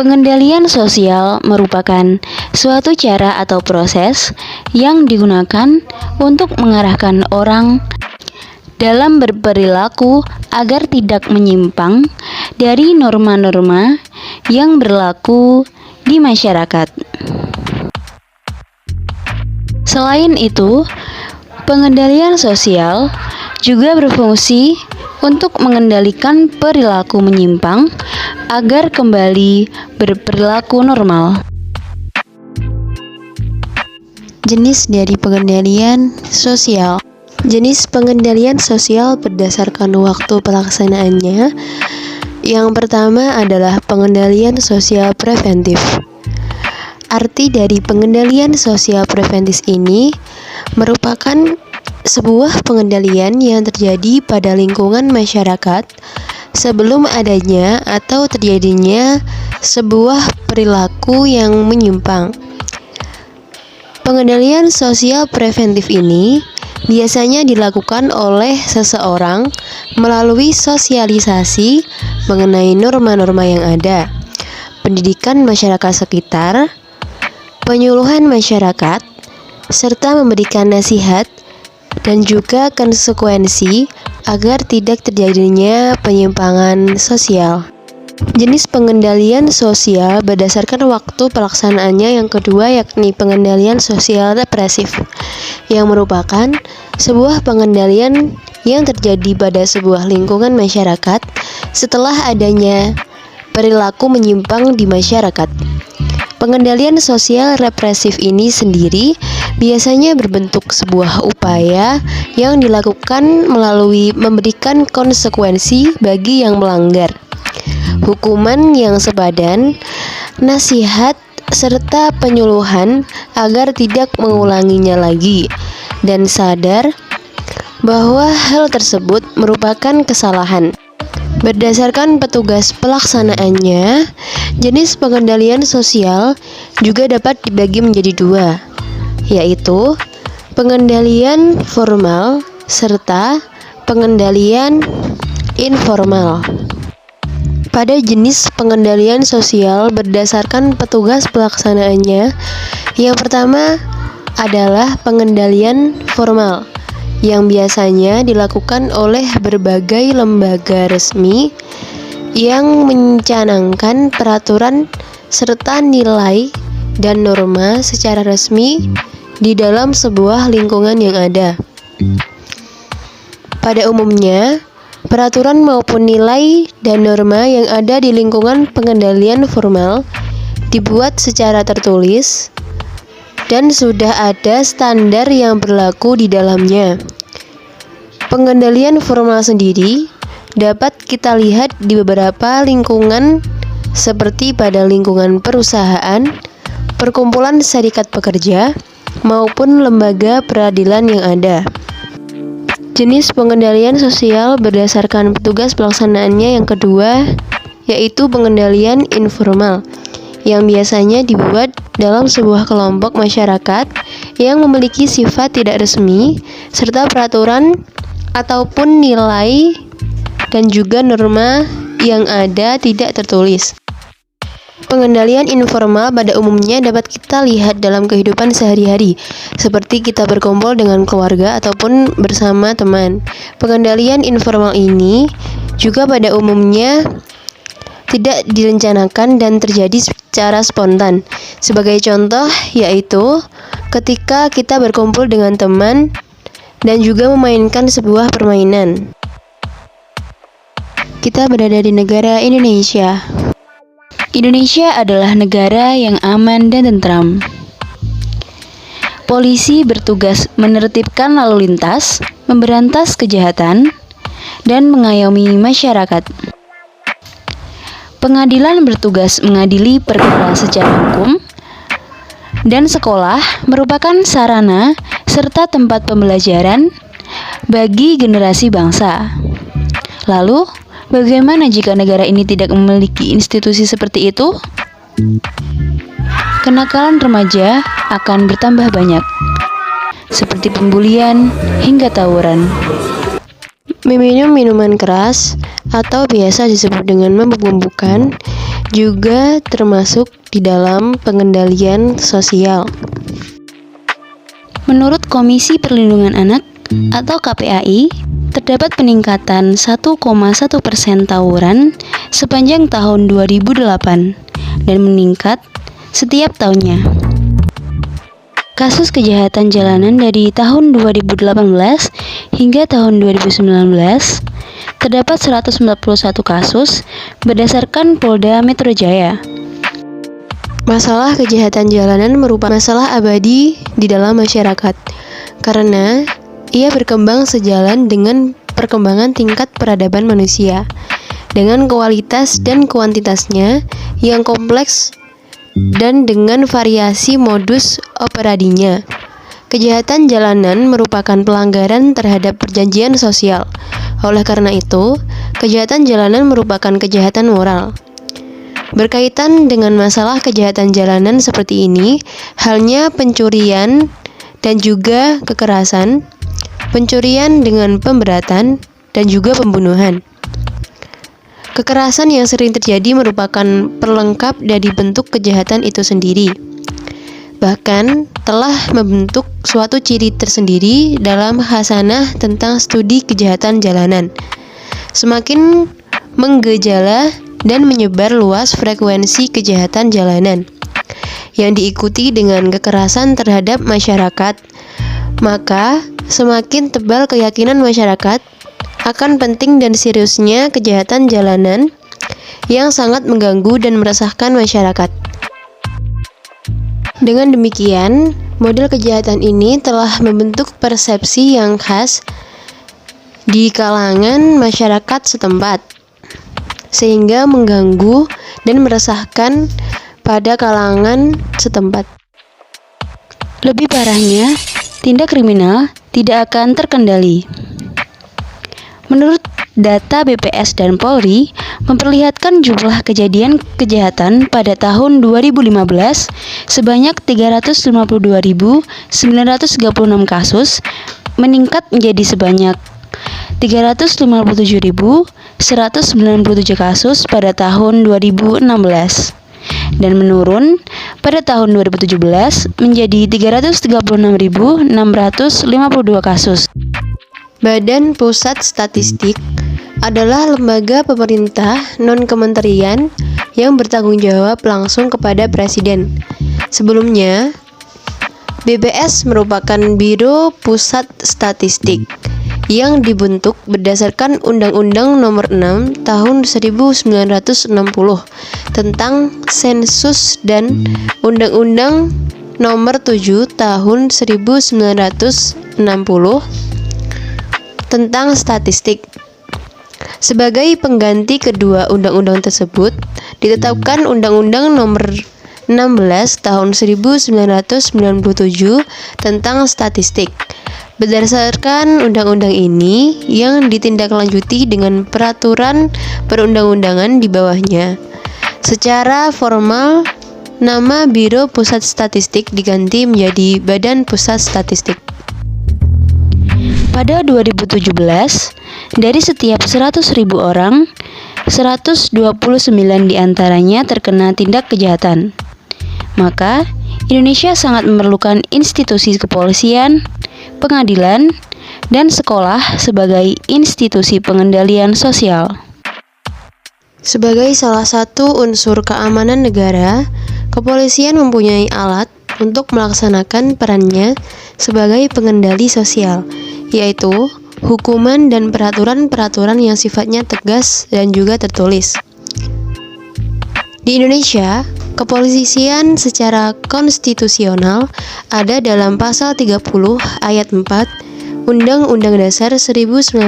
Pengendalian sosial merupakan suatu cara atau proses yang digunakan untuk mengarahkan orang dalam berperilaku agar tidak menyimpang dari norma-norma yang berlaku di masyarakat. Selain itu, pengendalian sosial juga berfungsi untuk mengendalikan perilaku menyimpang agar kembali berperilaku normal. Jenis dari pengendalian sosial. Jenis pengendalian sosial berdasarkan waktu pelaksanaannya. Yang pertama adalah pengendalian sosial preventif. Arti dari pengendalian sosial preventif ini merupakan sebuah pengendalian yang terjadi pada lingkungan masyarakat sebelum adanya atau terjadinya sebuah perilaku yang menyimpang. Pengendalian sosial preventif ini biasanya dilakukan oleh seseorang melalui sosialisasi mengenai norma-norma yang ada, pendidikan masyarakat sekitar, penyuluhan masyarakat, serta memberikan nasihat dan juga konsekuensi agar tidak terjadinya penyimpangan sosial. Jenis pengendalian sosial berdasarkan waktu pelaksanaannya yang kedua yakni pengendalian sosial represif, yang merupakan sebuah pengendalian yang terjadi pada sebuah lingkungan masyarakat setelah adanya perilaku menyimpang di masyarakat. Pengendalian sosial represif ini sendiri biasanya berbentuk sebuah upaya yang dilakukan melalui memberikan konsekuensi bagi yang melanggar, hukuman yang sepadan, nasihat, serta penyuluhan agar tidak mengulanginya lagi, dan sadar bahwa hal tersebut merupakan kesalahan. Berdasarkan petugas pelaksanaannya, jenis pengendalian sosial juga dapat dibagi menjadi dua, yaitu pengendalian formal serta pengendalian informal. Pada jenis pengendalian sosial berdasarkan petugas pelaksanaannya, yang pertama adalah pengendalian formal, yang biasanya dilakukan oleh berbagai lembaga resmi yang mencanangkan peraturan serta nilai dan norma secara resmi di dalam sebuah lingkungan yang ada. Pada umumnya, peraturan maupun nilai dan norma yang ada di lingkungan pengendalian formal dibuat secara tertulis dan sudah ada standar yang berlaku di dalamnya. Pengendalian formal sendiri dapat kita lihat di beberapa lingkungan seperti pada lingkungan perusahaan, perkumpulan serikat pekerja, maupun lembaga peradilan yang ada. Jenis pengendalian sosial berdasarkan petugas pelaksanaannya yang kedua yaitu pengendalian informal, yang biasanya dibuat dalam sebuah kelompok masyarakat yang memiliki sifat tidak resmi serta peraturan ataupun nilai dan juga norma yang ada tidak tertulis. Pengendalian informal pada umumnya dapat kita lihat dalam kehidupan sehari-hari, seperti kita berkumpul dengan keluarga ataupun bersama teman. Pengendalian informal ini juga pada umumnya tidak direncanakan dan terjadi secara spontan. Sebagai contoh yaitu ketika kita berkumpul dengan teman dan juga memainkan sebuah permainan. Kita berada di negara Indonesia. Indonesia adalah negara yang aman dan tentram. Polisi bertugas menertibkan lalu lintas, memberantas kejahatan, dan mengayomi masyarakat. Pengadilan bertugas mengadili perkara secara hukum, dan sekolah merupakan sarana serta tempat pembelajaran bagi generasi bangsa. Lalu, bagaimana jika negara ini tidak memiliki institusi seperti itu? Kenakalan remaja akan bertambah banyak, seperti pembulian hingga tawuran. Meminum minuman keras atau biasa disebut dengan mabuk-mabukan juga termasuk di dalam pengendalian sosial. Menurut Komisi Perlindungan Anak atau KPAI, terdapat peningkatan 1,1% tawuran sepanjang tahun 2008 dan meningkat setiap tahunnya. Kasus kejahatan jalanan dari tahun 2018 hingga tahun 2019 terdapat 141 kasus berdasarkan Polda Metro Jaya. Masalah kejahatan jalanan merupakan masalah abadi di dalam masyarakat karena ia berkembang sejalan dengan perkembangan tingkat peradaban manusia dengan kualitas dan kuantitasnya yang kompleks dan dengan variasi modus operandinya. Kejahatan jalanan merupakan pelanggaran terhadap perjanjian sosial. Oleh karena itu, kejahatan jalanan merupakan kejahatan moral. Berkaitan dengan masalah kejahatan jalanan seperti ini, halnya pencurian dan juga kekerasan, pencurian dengan pemberatan, dan juga pembunuhan. Kekerasan yang sering terjadi merupakan pelengkap dari bentuk kejahatan itu sendiri. Bahkan telah membentuk suatu ciri tersendiri dalam khasanah tentang studi kejahatan jalanan. Semakin menggejala dan menyebar luas frekuensi kejahatan jalanan yang diikuti dengan kekerasan terhadap masyarakat, maka semakin tebal keyakinan masyarakat akan penting dan seriusnya kejahatan jalanan yang sangat mengganggu dan meresahkan masyarakat. Dengan demikian, model kejahatan ini telah membentuk persepsi yang khas di kalangan masyarakat setempat, sehingga mengganggu dan meresahkan pada kalangan setempat. Lebih parahnya, tindak kriminal tidak akan terkendali. Menurut data BPS dan Polri, memperlihatkan jumlah kejadian kejahatan pada tahun 2015 sebanyak 352.936 kasus, meningkat menjadi sebanyak 357.197 kasus pada tahun 2016 dan menurun pada tahun 2017 menjadi 336.652 kasus. Badan Pusat Statistik adalah lembaga pemerintah non-kementerian yang bertanggung jawab langsung kepada Presiden. Sebelumnya, BPS merupakan Biro Pusat Statistik yang dibentuk berdasarkan Undang-Undang Nomor 6 Tahun 1960 tentang Sensus dan Undang-Undang Nomor 7 Tahun 1960 tentang Statistik. Sebagai pengganti kedua undang-undang tersebut, ditetapkan Undang-Undang Nomor 16 Tahun 1997 tentang Statistik. Berdasarkan undang-undang ini yang ditindaklanjuti dengan peraturan perundang-undangan di bawahnya. Secara formal, nama Biro Pusat Statistik diganti menjadi Badan Pusat Statistik. Pada 2017, dari setiap 100.000 orang, 129 diantaranya terkena tindak kejahatan. Maka, Indonesia sangat memerlukan institusi kepolisian, pengadilan, dan sekolah sebagai institusi pengendalian sosial. Sebagai salah satu unsur keamanan negara, kepolisian mempunyai alat untuk melaksanakan perannya sebagai pengendali sosial, yaitu hukuman dan peraturan-peraturan yang sifatnya tegas dan juga tertulis. Di Indonesia, kepolisian secara konstitusional ada dalam pasal 30 ayat 4 Undang-Undang Dasar 1945.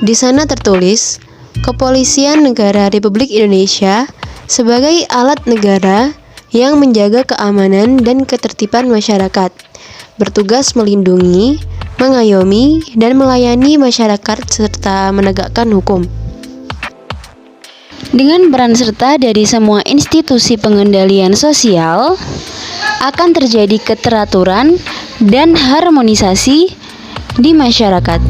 Di sana tertulis, Kepolisian Negara Republik Indonesia sebagai alat negara yang menjaga keamanan dan ketertiban masyarakat, bertugas melindungi, mengayomi, dan melayani masyarakat serta menegakkan hukum. Dengan peran serta dari semua institusi pengendalian sosial, akan terjadi keteraturan dan harmonisasi di masyarakat.